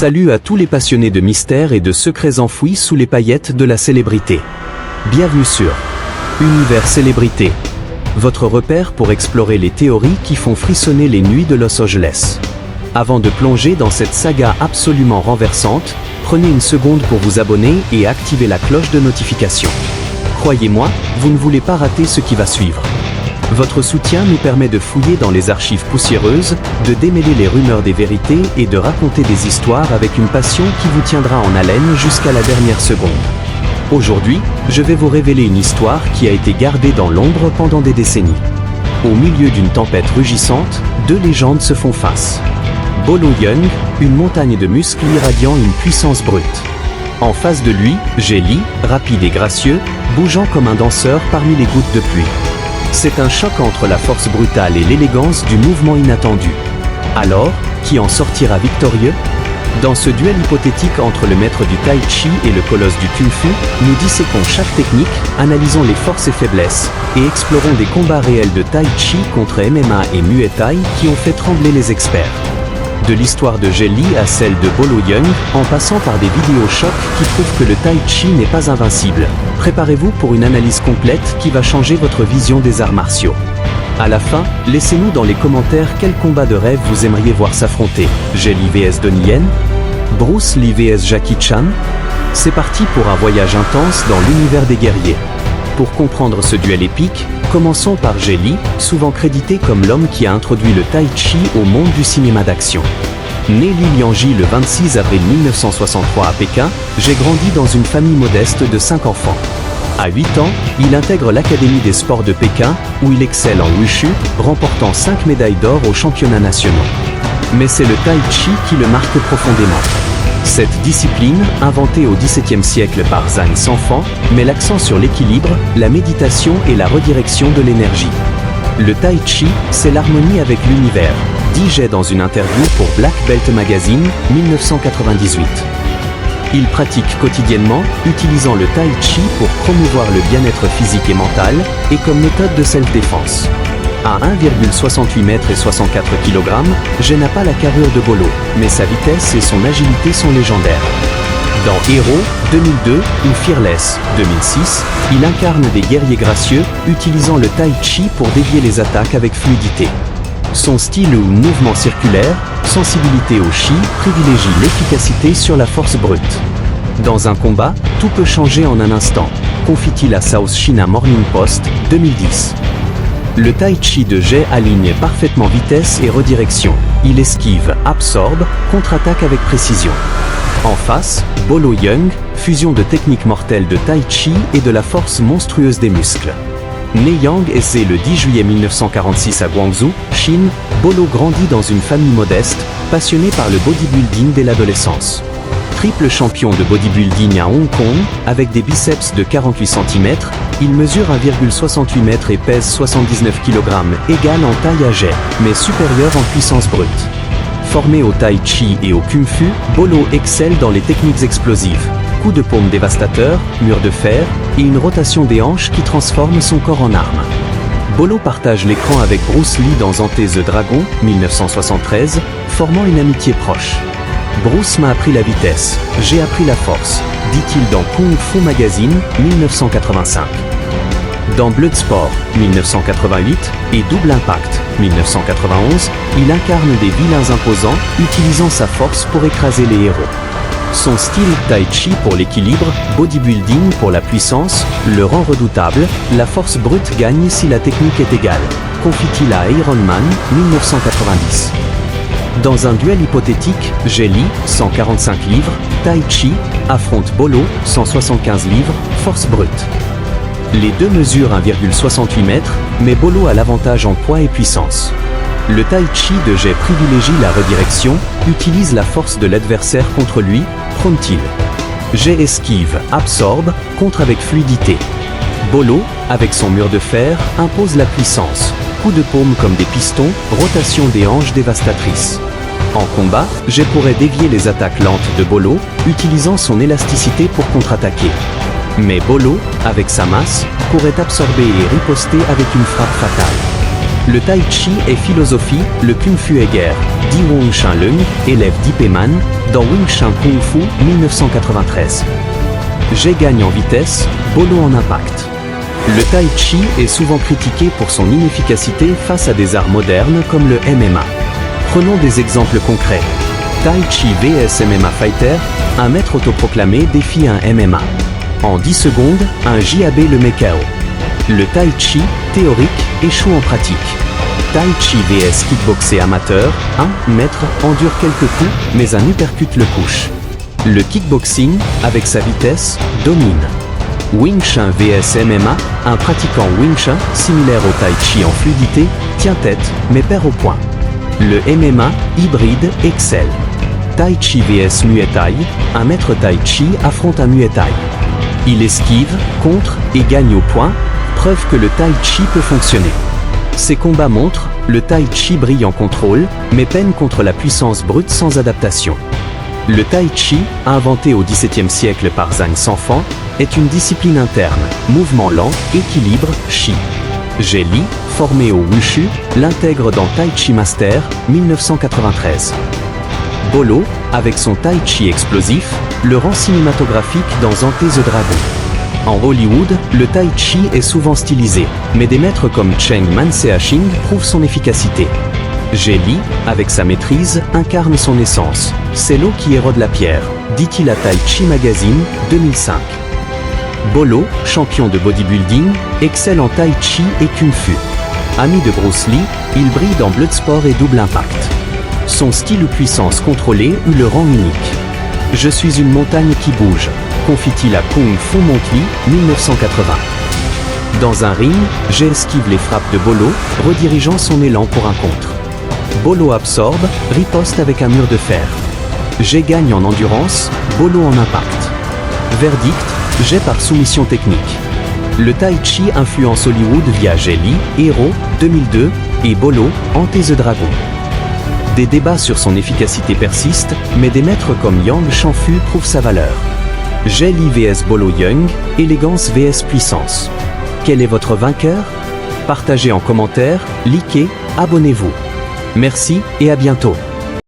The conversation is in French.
Salut à tous les passionnés de mystères et de secrets enfouis sous les paillettes de la célébrité. Bienvenue sur Univers Célébrité, votre repère pour explorer les théories qui font frissonner les nuits de Los Angeles. Avant de plonger dans cette saga absolument renversante, prenez une seconde pour vous abonner et activer la cloche de notification. Croyez-moi, vous ne voulez pas rater ce qui va suivre. Votre soutien nous permet de fouiller dans les archives poussiéreuses, de démêler les rumeurs des vérités et de raconter des histoires avec une passion qui vous tiendra en haleine jusqu'à la dernière seconde. Aujourd'hui, je vais vous révéler une histoire qui a été gardée dans l'ombre pendant des décennies. Au milieu d'une tempête rugissante, deux légendes se font face. Bolo Yeung, une montagne de muscles irradiant une puissance brute. En face de lui, Lee, rapide et gracieux, bougeant comme un danseur parmi les gouttes de pluie. C'est un choc entre la force brutale et l'élégance du mouvement inattendu. Alors, qui en sortira victorieux? Dans ce duel hypothétique entre le maître du Tai Chi et le colosse du Kung Fu, nous disséquons chaque technique, analysons les forces et faiblesses, et explorons des combats réels de Tai Chi contre MMA et Muay Thai qui ont fait trembler les experts. De l'histoire de Lee à celle de Bolo Yeung, en passant par des vidéos chocs qui prouvent que le Tai Chi n'est pas invincible. Préparez-vous pour une analyse complète qui va changer votre vision des arts martiaux. À la fin, laissez-nous dans les commentaires quel combat de rêve vous aimeriez voir s'affronter. Lee vs Donnie Yen, Bruce Lee vs Jackie Chan. C'est parti pour un voyage intense dans l'univers des guerriers. Pour comprendre ce duel épique, commençons par Lee, souvent crédité comme l'homme qui a introduit le Tai Chi au monde du cinéma d'action. Né Li Lianji le 26 avril 1963 à Pékin, j'ai grandi dans une famille modeste de 5 enfants. À 8 ans, il intègre l'Académie des sports de Pékin, où il excelle en Wushu, remportant 5 médailles d'or aux championnats nationaux. Mais c'est le Tai Chi qui le marque profondément. Cette discipline, inventée au XVIIe siècle par Zhang Sanfang, met l'accent sur l'équilibre, la méditation et la redirection de l'énergie. Le Tai Chi, c'est l'harmonie avec l'univers, dit Jay dans une interview pour Black Belt Magazine, 1998. Il pratique quotidiennement, utilisant le Tai Chi pour promouvoir le bien-être physique et mental, et comme méthode de self-défense. À 1,68 m et 64 kg, Jay n'a pas la carrure de Bolo, mais sa vitesse et son agilité sont légendaires. Dans Hero, 2002, ou Fearless, 2006, il incarne des guerriers gracieux, utilisant le Tai Chi pour dévier les attaques avec fluidité. Son style ou mouvement circulaire, sensibilité au Chi, privilégie l'efficacité sur la force brute. Dans un combat, tout peut changer en un instant, confie-t-il à South China Morning Post, 2010. Le Tai Chi de Jay aligne parfaitement vitesse et redirection. Il esquive, absorbe, contre-attaque avec précision. En face, Bolo Yeung, fusion de techniques mortelles de Tai Chi et de la force monstrueuse des muscles. Né Yang Eze le 10 juillet 1946 à Guangzhou, Chine, Bolo grandit dans une famille modeste, passionné par le bodybuilding dès l'adolescence. Triple champion de bodybuilding à Hong Kong, avec des biceps de 48 cm, il mesure 1,68 m et pèse 79 kg, égal en taille à Jay, mais supérieur en puissance brute. Formé au Tai Chi et au Kung Fu, Bolo excelle dans les techniques explosives. Coups de paume dévastateurs, mur de fer, et une rotation des hanches qui transforme son corps en arme. Bolo partage l'écran avec Bruce Lee dans Enter the Dragon, 1973, formant une amitié proche. Bruce m'a appris la vitesse, j'ai appris la force, dit-il dans Kung Fu Magazine, 1985. Dans Bloodsport, 1988, et Double Impact, 1991, il incarne des vilains imposants, utilisant sa force pour écraser les héros. Son style Tai Chi pour l'équilibre, bodybuilding pour la puissance, le rend redoutable, la force brute gagne si la technique est égale, confie-t-il à Iron Man, 1990. Dans un duel hypothétique, Lee, 145 livres, Tai Chi, affronte Bolo, 175 livres, force brute. Les deux mesurent 1,68 m, mais Bolo a l'avantage en poids et puissance. Le Tai Chi de Jay privilégie la redirection, utilise la force de l'adversaire contre lui, prône-t-il. Jay esquive, absorbe, contre avec fluidité. Bolo, avec son mur de fer, impose la puissance. Coups de paume comme des pistons, rotation des hanches dévastatrice. En combat, Jay pourrait dévier les attaques lentes de Bolo, utilisant son élasticité pour contre-attaquer. Mais Bolo, avec sa masse, pourrait absorber et riposter avec une frappe fatale. Le Tai Chi est philosophie, le Kung Fu est guerre, dit Wong Shin Leung, élève d'Ip Man, dans Wing Chun Kung Fu 1993. J'ai gagne en vitesse, Bolo en impact. Le Tai Chi est souvent critiqué pour son inefficacité face à des arts modernes comme le MMA. Prenons des exemples concrets. Tai Chi vs MMA Fighter, un maître autoproclamé défie un MMA. En 10 secondes, un JAB le met KO. Le Tai Chi, théorique, échoue en pratique. Tai Chi vs kickboxer amateur, un maître endure quelques coups, mais un uppercut le couche. Le kickboxing, avec sa vitesse, domine. Wing Chun vs MMA, un pratiquant Wing Chun, similaire au Tai Chi en fluidité, tient tête, mais perd au point. Le MMA, hybride, excelle. Tai Chi vs Muay Thai, un maître Tai Chi affronte un Muay Thai. Il esquive, contre et gagne au point, preuve que le Tai Chi peut fonctionner. Ces combats montrent, le Tai Chi brille en contrôle, mais peine contre la puissance brute sans adaptation. Le Tai Chi, inventé au XVIIe siècle par Zhang Sanfang, est une discipline interne, mouvement lent, équilibre, Chi. Jet Li, formé au Wushu, l'intègre dans Tai Chi Master, 1993. Bolo, avec son Tai Chi explosif, le rend cinématographique dans Ante the Dragon. En Hollywood, le Tai Chi est souvent stylisé, mais des maîtres comme Cheng Man-Seaching prouvent son efficacité. Jet Li, avec sa maîtrise, incarne son essence. C'est l'eau qui érode la pierre, dit-il à Tai Chi Magazine, 2005. Bolo, champion de bodybuilding, excelle en Tai Chi et Kung Fu. Ami de Bruce Lee, il brille dans Bloodsport et Double Impact. Son style ou puissance contrôlée le rend unique. Je suis une montagne qui bouge, confie-t-il à Kung Fu Monkey, 1980. Dans un ring, Jet esquive les frappes de Bolo, redirigeant son élan pour un contre. Bolo absorbe, riposte avec un mur de fer. Jet gagne en endurance, Bolo en impact. Verdict, Jet par soumission technique. Le Tai Chi influence Hollywood via Jet Li, Hero, 2002, et Bolo, Ante the Dragon. Des débats sur son efficacité persistent, mais des maîtres comme Yang Shanfu prouvent sa valeur. Jet Li vs Bolo Young, élégance vs puissance. Quel est votre vainqueur? Partagez en commentaire, likez, abonnez-vous. Merci et à bientôt.